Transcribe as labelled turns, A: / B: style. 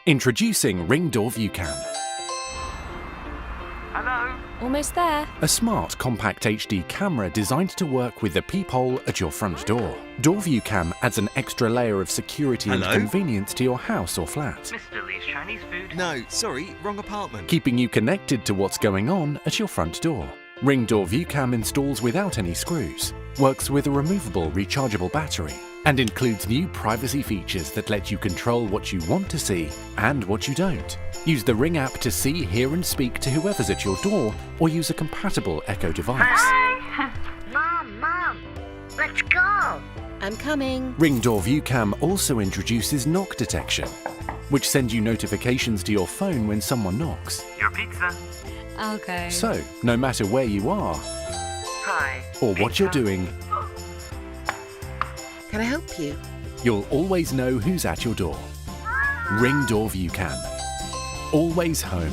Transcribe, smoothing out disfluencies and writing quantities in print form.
A: Introducing Ring Door View Cam.
B: Hello?
C: Almost there.
A: A smart, compact HD camera designed to work with the peephole at your front door. Door View Cam adds an extra layer of security and convenience to your house or flat,
B: Mr. Lee's Chinese food.
D: No, sorry, wrong apartment.
A: keeping you connected to what's going on at your front door. Ring Door View Cam installs without any screws, works with a removable rechargeable battery, and includes new privacy features that let you control what you want to see and what you don't. Use the Ring app to see, hear and speak to whoever's at your door, or use a compatible Echo device.
E: Hi! Mom, let's go!
C: I'm coming.
A: Ring Door View Cam also introduces knock detection, which sends you notifications to your phone when someone knocks.
B: Your pizza.
C: Okay.
A: So, no matter where you are
B: Hi.
A: or what you're doing,
F: Can I help you?
A: you'll always know who's at your door. Ring Door View Cam. Always home.